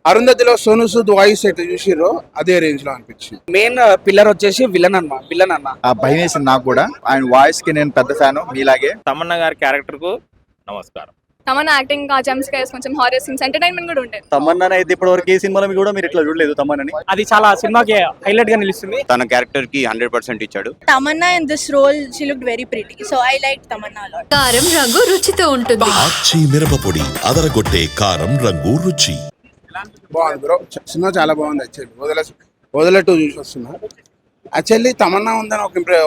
అరుంధతిలో Sonu Sood voice అయితే చూసిర్రో అదే range లో అనిపించింది. మెయిన్ పిల్లర్ వచ్చేసి విలన్ అన్న భయం వేసింది నాకు కూడా. ఆయన వాయిస్ కి నేను పెద్ద ఫ్యాను మీలాగే. తమన్నా గారి క్యారెక్టర్ కు నమస్కారం. తమన్నా యాక్టింగ్ జంప్స్ కేస్ కొంచెం హారర్ సీన్స్ ఎంటర్టైన్మెంట్ కూడా ఉంటాయి. తమన్నా అయితే ఇప్పటి వరకు ఏ సినిమాలో కూడా మీరు ఇట్లా చూడలేదు తమన్నాని. అది చాలా సినిమాకి హైలైట్ గా నిలుస్తుంది. తన క్యారెక్టర్ కి 100% ఇచ్చాడు. Tamanna in this role, she looked very pretty, so I liked Tamanna a lot. కారం రంగు రుచితో ఉంటుంది. ఆచి మిరపపొడి అదరగొట్టే కారం రంగు రుచి. బాగుంది బ్రో, సినిమా చాలా బాగుంది. యాక్చువల్లీ వదలట్టు చూసి వస్తున్నా. యాక్చువల్లీ తమన్నా ఉందని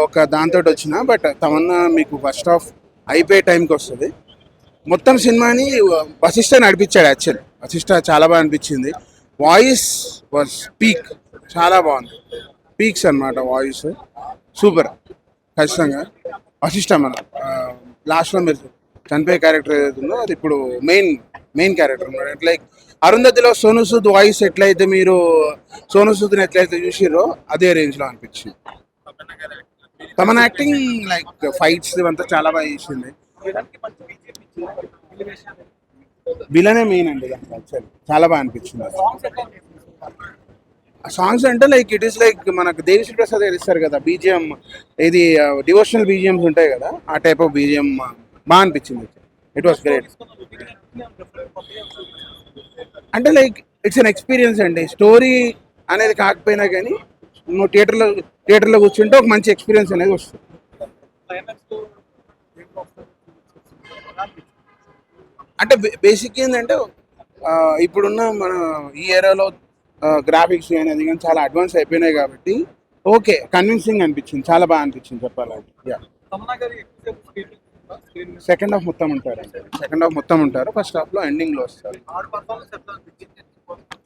ఒక దాంతో వచ్చిన, బట్ తమన్నా మీకు ఫస్ట్ హాఫ్ అయిపోయే టైంకి వస్తుంది. మొత్తం సినిమాని వశిష్ఠ నడిపించాడు. యాక్చువల్లీ వశిష్ఠ చాలా బాగా అనిపించింది. వాయిస్ వాజ్ పీక్, చాలా బాగుంది. పీక్స్ అనమాట వాయిస్, సూపర్. ఖచ్చితంగా వశిష్ఠ మన లాస్ట్లో మీరు చనిపోయే క్యారెక్టర్ ఏదైతుందో అది ఇప్పుడు మెయిన్ క్యారెక్టర్ అనమాట. లైక్ అరుంధతిలో సోను సూద్ వాయిస్ ఎట్లయితే మీరు సోను సూద్ని ఎట్లయితే చూసిర్రో అదే రేంజ్లో అనిపించింది. తమన యాక్టింగ్ లైక్ ఫైట్స్ ఇవంతా చాలా బాగా చేసింది. విలనే మెయిన్ అండి యాక్చువల్లీ, చాలా బాగా అనిపించింది. సాంగ్స్ అంటే లైక్ ఇట్ ఈస్ లైక్ మనకు దేవిశ్రీ ప్రసాద్ ఇస్తారు కదా బీజిఎం, ఇది డివోషనల్ బీజిఎమ్స్ ఉంటాయి కదా, ఆ టైప్ ఆఫ్ బీజిఎం బాగా అనిపించింది. It was great. అంటే లైక్ ఇట్స్ అన్ ఎక్స్పీరియన్స్ అండి. స్టోరీ అనేది కాకపోయినా కానీ నువ్వు థియేటర్లో కూర్చుంటే ఒక మంచి ఎక్స్పీరియన్స్ అనేది వస్తుంది. అంటే బేసిక్ ఏంటంటే ఇప్పుడున్న మన ఈ ఏరియాలో గ్రాఫిక్స్ అనేది కానీ చాలా అడ్వాన్స్ అయిపోయినాయి కాబట్టి ఓకే, కన్విన్సింగ్ అనిపించింది, చాలా బాగా అనిపించింది చెప్పాలంటే. సెకండ్ హాఫ్ మొత్తం ఉంటారు. ఫస్ట్ హాఫ్లో ఎండింగ్లో వస్తారు.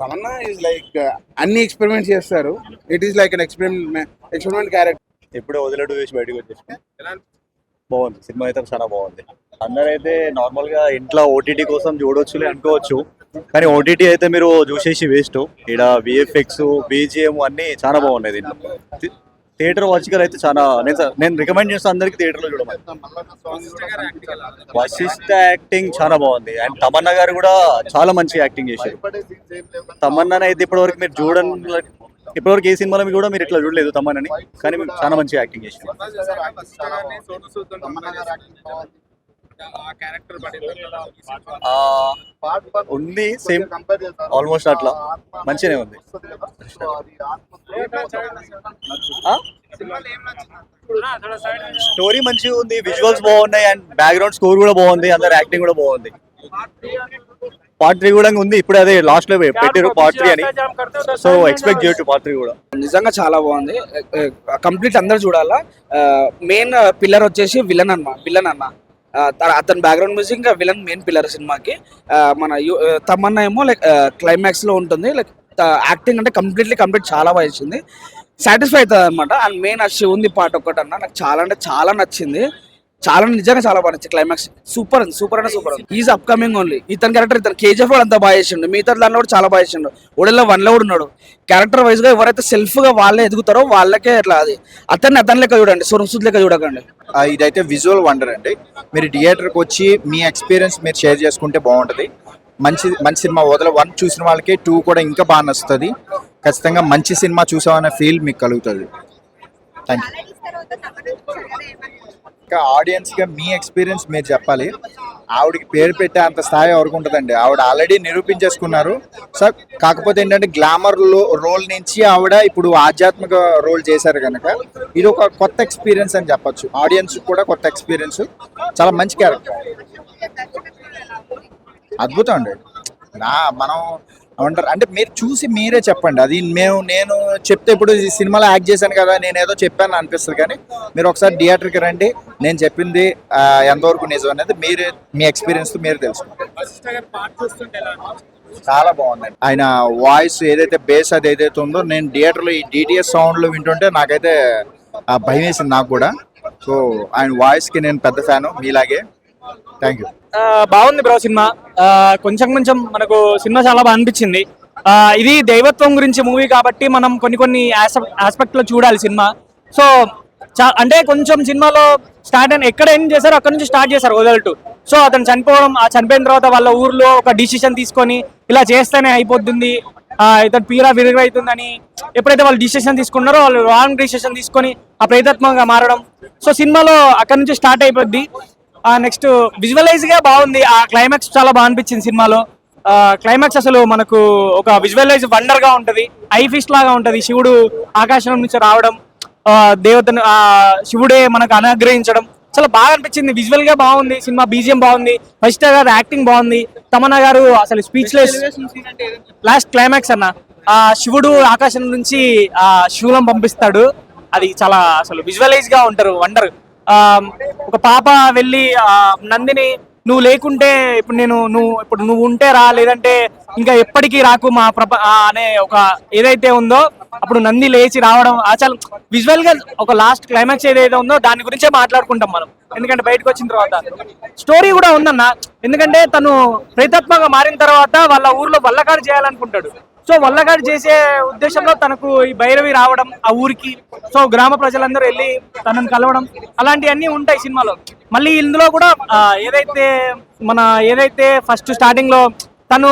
తమన్నా ఈజ్ లైక్ అన్ని ఎక్స్పెరిమెంట్స్ చేస్తారు. It is like an experiment character. ఎప్పుడో వదిలేడు వేసి బయటకు వచ్చేసి బాగుంది. సినిమా అయితే చాలా బాగుంది. అందరైతే నార్మల్ గా ఇంట్లో ఓటీటీ కోసం చూడొచ్చులే అనుకోవచ్చు, కానీ ఓటీటీ అయితే మీరు చూసేసి వేస్ట్. ఇక్కడ విఎఫ్ఎక్స్ బీజిఎం అన్ని చాలా బాగున్నాయి. దీంట్లో థియేటర్ వాచ్గా అయితే చాలా నేను రికమెండ్ చేస్తాను అందరికి థియేటర్లో చూడమని. వశిష్ఠ యాక్టింగ్ చాలా బాగుంది. అండ్ తమన్నా గారు కూడా చాలా మంచి యాక్టింగ్ చేశారు. తమన్నా అయితే ఇప్పటివరకు మీరు ఇప్పటివరకు ఏ సినిమాలో కూడా మీరు ఇట్లా చూడలేదు తమన్నాని, కానీ మీరు చాలా మంచి యాక్టింగ్ చేశారు. ఉంది సేమ్ ఆల్మోస్ట్ అట్లా మంచిగానే ఉంది. స్టోరీ మంచిగా ఉంది, విజువల్స్ బాగున్నాయి, అండ్ బ్యాక్గ్రౌండ్ స్కోర్ కూడా బాగుంది, అందరు యాక్టింగ్ కూడా బాగుంది. పార్ట్ 3 కూడా ఉంది, ఇప్పుడు అదే లాస్ట్ లో పెట్టారు పార్ట్ 3 అని, సో ఎక్స్పెక్ట్ చేయొచ్చు పార్ట్ 3 కూడా. నిజంగా చాలా బాగుంది. కంప్లీట్ అందరు చూడాలా. మెయిన్ పిల్లర్ వచ్చేసి విలన్ అన్న అతని బ్యాక్గ్రౌండ్ మ్యూజిక్ ఇంకా విలన్ మెయిన్ పిల్లర్ సినిమాకి. మన తమన్నా ఏమో లైక్ క్లైమాక్స్ లో ఉంటుంది. లైక్ యాక్టింగ్ అంటే కంప్లీట్ చాలా బాగా చేసింది. సాటిస్ఫై అవుతుంది అనమాట. అండ్ మెయిన్ ఆ శివుంది పాట ఒక్కటన్నా నాకు చాలా అంటే చాలా నచ్చింది. నిజంగా చాలా బాగా నచ్చింది. క్లైమాక్స్ సూపర్ అంటే సూపర్. Is upcoming only. ఇతని క్యారెక్టర్ కేజీఎఫ్ కూడా అంతా బాగా చేసిండు. మిగతా దాంట్లో కూడా చాలా బాగా చేసిండు. ఓడల్లో 1లో కూడా ఉన్నాడు. క్యారెక్టర్ వైజ్ గా ఎవరైతే సెల్ఫ్ గా వాళ్ళే ఎదుగుతారో వాళ్ళకే అట్లా అది అతని లెక్క చూడండి, సోను సూద్ లెక్క చూడకండి. ఇదైతే విజువల్ వండర్ అండి. మీరు థియేటర్కి వచ్చి మీ ఎక్స్పీరియన్స్ మీరు షేర్ చేసుకుంటే బాగుంటుంది. మంచి సినిమా. 1 చూసిన వాళ్ళకి 2 కూడా ఇంకా బాగా నచ్చుతుంది. ఖచ్చితంగా మంచి సినిమా చూసామనే ఫీల్ మీకు కలుగుతుంది. Thank you. ఇంకా ఆడియన్స్గా మీ ఎక్స్పీరియన్స్ మీరు చెప్పాలి. ఆవిడకి పేరు పెట్టే అంత స్థాయి ఎవరికి ఉంటుందండి. ఆవిడ ఆల్రెడీ నిరూపించేసుకున్నారు. సో కాకపోతే ఏంటంటే గ్లామర్ రోల్ నుంచి ఆవిడ ఇప్పుడు ఆధ్యాత్మిక రోల్ చేశారు కనుక ఇది ఒక కొత్త ఎక్స్పీరియన్స్ అని చెప్పొచ్చు. ఆడియన్స్ కూడా కొత్త ఎక్స్పీరియన్స్. చాలా మంచి క్యారెక్టర్, అద్భుతం అండి. మనం ఏమంటారు అంటే మీరు చూసి మీరే చెప్పండి. అది నేను చెప్తే ఇప్పుడు ఈ సినిమాలో యాక్ట్ చేశాను కదా నేను ఏదో చెప్పాను అనిపిస్తుంది, కానీ మీరు ఒకసారి థియేటర్కి రండి. నేను చెప్పింది ఎంతవరకు నిజం అనేది మీ ఎక్స్పీరియన్స్తో మీరు తెలుసుకోండి. చాలా బాగుందండి. ఆయన వాయిస్ ఏదైతే బేస్ అది ఏదైతే ఉందో నేను థియేటర్లో ఈ డిటిఎస్ సౌండ్లో వింటుంటే నాకైతే భయం వేసింది నాకు కూడా. సో ఆయన వాయిస్కి నేను పెద్ద ఫ్యాను మీలాగే. Thank you. బాగుంది బ్రో సినిమా. కొంచెం మనకు సినిమా చాలా బాగా అనిపించింది. ఇది దైవత్వం గురించి మూవీ కాబట్టి మనం కొన్ని ఆస్పెక్ట్ లో చూడాలి సినిమా. సో అంటే కొంచెం సినిమాలో ఎక్కడ ఎండ్ చేశారో అక్కడ నుంచి స్టార్ట్ చేశారు వదలటు. సో అతను చనిపోయిన తర్వాత వాళ్ళ ఊర్లో ఒక డిసిషన్ తీసుకొని ఇలా చేస్తేనే అయిపోతుంది, ఇతను పీరా విరుగైతుందని ఎప్పుడైతే వాళ్ళు డిసిషన్ తీసుకున్నారో వాళ్ళు రాంగ్ డిసిషన్ తీసుకొని ఆ ప్రేతాత్మకంగా మారడం. సో సినిమాలో అక్కడ నుంచి స్టార్ట్ అయిపోద్ది. నెక్స్ట్ విజువలైజ్ గా బాగుంది, ఆ క్లైమాక్స్ చాలా బాగా అనిపించింది సినిమాలో. క్లైమాక్స్ అసలు మనకు ఒక విజువలైజ్ వండర్ గా ఉంటది, ఐ ఫిస్ట్ లాగా ఉంటది. శివుడు ఆకాశం నుంచి రావడం, దేవతను శివుడే మనకు అనుగ్రహించడం చాలా బాగా అనిపించింది. విజువల్ గా బాగుంది సినిమా, బీజిఎం బాగుంది, వశిష్ఠ గారు యాక్టింగ్ బాగుంది, తమన్నా గారు అసలు స్పీచ్లెస్. లాస్ట్ క్లైమాక్స్ అన్న, శివుడు ఆకాశం నుంచి శూలం పంపిస్తాడు, అది చాలా అసలు విజువలైజ్ గా ఉంటారు, వండర్. ఒక పాప వెళ్ళి నందిని నువ్వు లేకుంటే ఇప్పుడు నువ్వు ఉంటే రా, లేదంటే ఇంకా ఎప్పటికీ రాకు మా అనే ఒక ఏదైతే ఉందో అప్పుడు నంది లేచి రావడం, చాలా విజువల్ గా ఒక లాస్ట్ క్లైమాక్స్ ఏదైతే ఉందో దాని గురించే మాట్లాడుకుంటాం మనం. ఎందుకంటే బయటకు వచ్చిన తర్వాత స్టోరీ కూడా ఉందన్న, ఎందుకంటే తను ప్రేతాత్మగా మారిన తర్వాత వాళ్ళ ఊర్లో వల్లకాడు చేయాలనుకుంటాడు. సో వల్లకాడు చేసే ఉద్దేశంలో తనకు ఈ భైరవి రావడం ఆ ఊరికి, సో గ్రామ ప్రజలందరూ వెళ్ళి తనను కలవడం, అలాంటివన్నీ ఉంటాయి సినిమాలో. మళ్ళీ ఇందులో కూడా ఏదైతే ఫస్ట్ స్టార్టింగ్ లో తను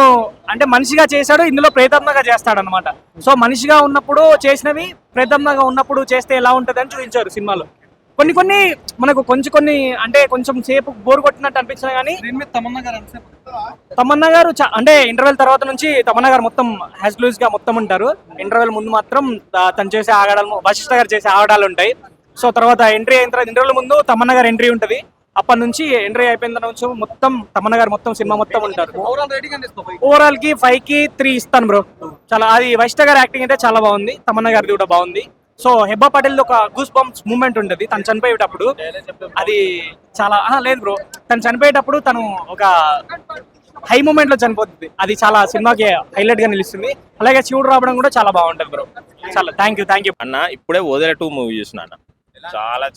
అంటే మనిషిగా చేశాడు, ఇందులో ప్రేతాత్మగా చేస్తాడు అనమాట. సో మనిషిగా ఉన్నప్పుడు చేసినవి ప్రేతాత్మగా ఉన్నప్పుడు చేస్తే ఎలా ఉంటది అని చూపించారు సినిమాలో. కొన్ని మనకు కొన్ని అంటే కొంచెం సేపు బోర్ కొట్టినట్టు అనిపించినా కానీ తమన్నా గారు అంటే ఇంటర్వెల్ తర్వాత నుంచి తమన్నా గారు మొత్తం హ్యాస్ లూజ్ గా మొత్తం ఉంటారు. ఇంటర్వెల్ ముందు మాత్రం తను చేసే ఆగడాలు, వశిష్ఠ గారు చేసే ఆగడాలు ఉంటాయి. సో తర్వాత ఎంట్రీ అయిన తర్వాత ఇంటర్వెల్ ముందు తమన్నా గారు ఎంట్రీ ఉంటది, అప్పటి నుంచి ఎంట్రీ అయిపోయిన తర్వాత మొత్తం తమన్నా గారు మొత్తం సినిమా మొత్తం ఉంటారు. ఓవరాల్ కి 5కి 3 ఇస్తాను బ్రో. చాలా అది వశిష్ఠ గారి యాక్టింగ్ అయితే చాలా బాగుంది, తమన్నా గారిది కూడా బాగుంది. సో హెబ్బా పటేల్ ఒక గూస్ బంప్స్ మూమెంట్ ఉంటది తను చనిపోయేటప్పుడు, అది చాలా లేదు బ్రో, తను చనిపోయేటప్పుడు తను ఒక హై మూమెంట్ లో చనిపోతుంది, అది చాలా సినిమాకి హైలైట్ గా నిలుస్తుంది. అలాగే శివుడు రావడం కూడా చాలా బాగుంటది బ్రో. చాలా థ్యాంక్ యూ అన్న. ఇప్పుడే వదిలే 2 మూవీ చూసిన అన్న,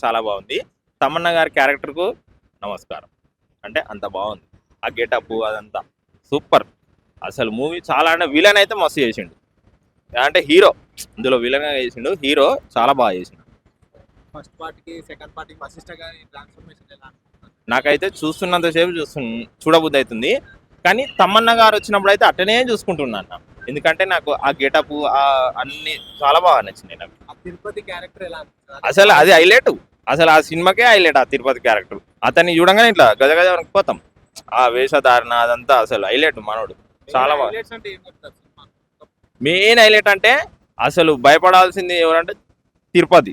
చాలా బాగుంది. తమన్నా గారి క్యారెక్టర్ కు నమస్కారం, అంటే అంత బాగుంది, ఆ గెటప్ అదంతా సూపర్. అసలు మూవీ చాలా, అంటే విలన్ అయితే మస్తు చేసిండు, అంటే హీరో ఇందులో విలన్ గా చేసిండు, హీరో చాలా బాగా చేసిండు. ఫస్ట్ పార్ట్ కి సెకండ్ పార్ట్ కి వశిష్ఠ గారి ట్రాన్స్ఫర్మేషన్ ఎలా? నాకైతే చూస్తున్నంతసేపు చూడబుద్ధి అవుతుంది, కానీ తమన్నా గారు వచ్చినప్పుడు అయితే అట్టనే చూసుకుంటున్నాను, ఎందుకంటే నాకు ఆ గెటప్ అన్ని చాలా బాగా నచ్చింది నాకు. తిరుపతి క్యారెక్టర్ ఎలా? అసలు అది హైలైట్, అసలు ఆ సినిమాకే హైలైట్ ఆ తిరుపతి క్యారెక్టర్. అతన్ని చూడంగానే ఇట్లా గజ వణికిపోతాం, ఆ వేషధారణ అదంతా అసలు హైలైట్. మనోడు చాలా బాగా. మెయిన్ హైలైట్ అంటే అసలు భయపడాల్సింది ఎవరంటే తిరుపతి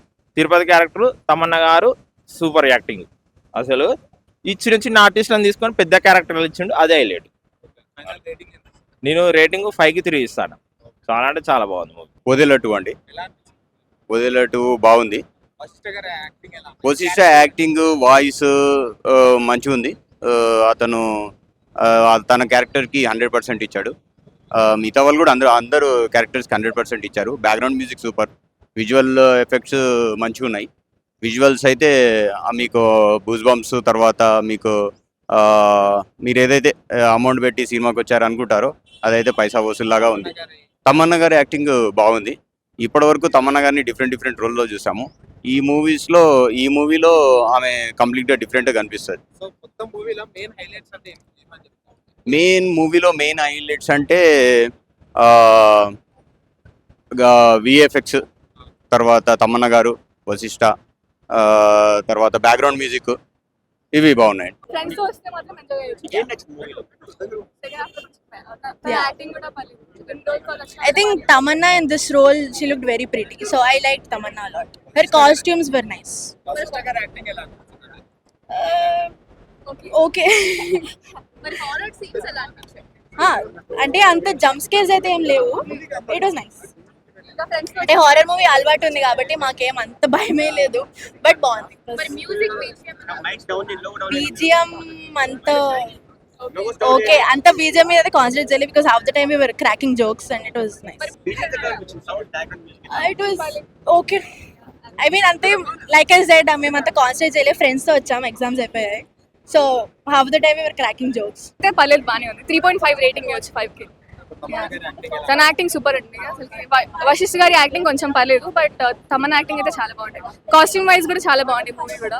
క్యారెక్టర్, తమన్నా గారు సూపర్ యాక్టింగ్. అసలు చిన్న ఆర్టిస్ట్లను తీసుకొని పెద్ద క్యారెక్టర్లు ఇచ్చిండు, అదే హైలైట్. నేను రేటింగ్ 5కి 3 ఇస్తాను. చాలా అంటే చాలా బాగుంది మూవీ. వదిలే 2 అండి, వదిలే 2 బాగుంది. వశిష్ఠ యాక్టింగ్, వాయిస్ మంచిగా ఉంది. అతను తన క్యారెక్టర్కి 100% ఇచ్చాడు. మిగతా వాళ్ళు కూడా అందరూ క్యారెక్టర్స్కి 100% ఇచ్చారు. Background music super, visual effects మంచిగా ఉన్నాయి. విజువల్స్ అయితే మీకు బూస్ బంప్స్, తర్వాత మీకు మీరు ఏదైతే అమౌంట్ పెట్టి సినిమాకి వచ్చారు అనుకుంటారో అదైతే పైసా వసూల్లాగా ఉంది. తమన్నా గారి యాక్టింగ్ బాగుంది. ఇప్పటివరకు తమన్నా గారిని డిఫరెంట్ రోల్లో చూసాము. ఈ మూవీలో ఆమె కంప్లీట్గా డిఫరెంట్గా కనిపిస్తుంది. మెయిన్ హైలైట్స్ అంటే విఎఫ్ఎక్స్, తర్వాత తమన్నా గారు, వశిష్ఠ, తర్వాత బ్యాక్గ్రౌండ్ మ్యూజిక్, ఇవి బాగున్నాయి. ఫ్రెండ్స్ తో వస్తే మాత్రం ఎంజాయ్ చేయొచ్చు. I think Tamanna in this role, she looked very pretty. So I liked Tamanna a lot. Her costumes were nice. Okay. మరి హారర్ సీన్స్ ఎలా అనిపించాయి? అంటే అంత జంప్ స్కేర్స్ అయితే ఏం లేవు. It was nice. ఇంకా ఫ్రెండ్స్ అంటే హారర్ మూవీ అలవాటు ఉంది కాబట్టి మాకేం అంత భయమే లేదు, బట్ బాగుంది. మరి మ్యూజిక్ బీజిఎం అంత ఓకే, అంత బీజిఎం మీద కాన్సన్ట్రేట్ చేయలేదు because half the time we were cracking jokes and it was nice. It was okay. I mean అంతే, లైక్ ఐ సెడ్ మేమంతా కాన్సన్ట్రేట్ చేయలేదు, ఫ్రెండ్స్ తో వచ్చాము, ఎగ్జామ్స్ అయిపోయాయి. So half the time we were cracking jokes. అయితే పర్లేదు, బాగానే ఉంది. 3.5 రేటింగ్ ఇవ్వచ్చు 5కి. తన యాక్టింగ్ సూపర్ ఉంది. అసలు వశిష్ఠ గారి యాక్టింగ్ కొంచెం పర్లేదు, బట్ తమన్నా యాక్టింగ్ అయితే చాలా బాగుంటుంది. కాస్ట్యూమ్ వైజ్ కూడా చాలా బాగుంది మూవీ కూడా.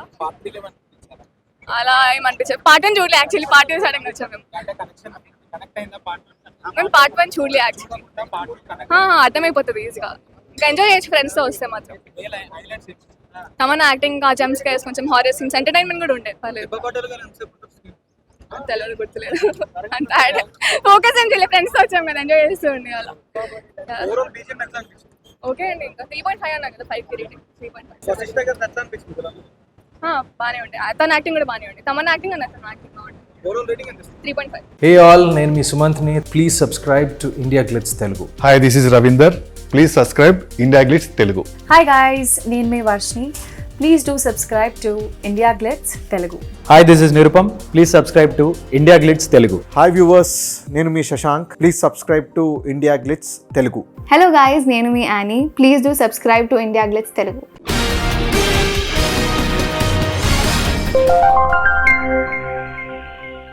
అలా ఏమనిపించదు. పార్ట్ 1 చూడలే యాక్చువల్లీ, పార్ట్ 2 సడన్గా వచ్చాం మేము పార్ట్ 1 చూడలే యాక్చువల్లీ. అర్థమైపోతుంది ఈజీగా, ఇంకా ఎంజాయ్ చేయొచ్చు ఫ్రెండ్స్తో వస్తే మాత్రం. తమన్నా యాక్టింగ్, ఆ జంప్ స్కేర్స్, కొంచెం హారర్ సీన్స్, ఎంటర్టైన్మెంట్ కూడా ఉండే పర్లేదు. తెలియదు, గుర్తులేదు అంత ఫోకస్ ఏం చేయలేదు, ఫ్రెండ్స్తో వచ్చాం కదా, ఎంజాయ్ చేస్తూ ఉండే అలా. ఓకే అండి, ఇంకా 3.5 అన్నా కదా, 5కి రేటింగ్ 3.5. బాగానే ఉండే, తన యాక్టింగ్ కూడా బాగానే ఉండే. తమన్నా యాక్టింగ్ అన్న తన యాక్టింగ్ బాగుంది. 3.5. హే ఆల్, నేను మీ సుమంత్ని. Please subscribe to India Glitz Telugu. Hi, this is Ravinder. Please subscribe India Glitz Telugu. Hi guys, నేను మీ Varshini. Please do subscribe to India Glitz Telugu. Hi, this is Nirupam. Please subscribe to India Glitz Telugu. Hi viewers, నేను మీ Shashank. Please subscribe to India Glitz Telugu. Hello guys, నేను మీ Annie. Please do subscribe to India Glitz Telugu.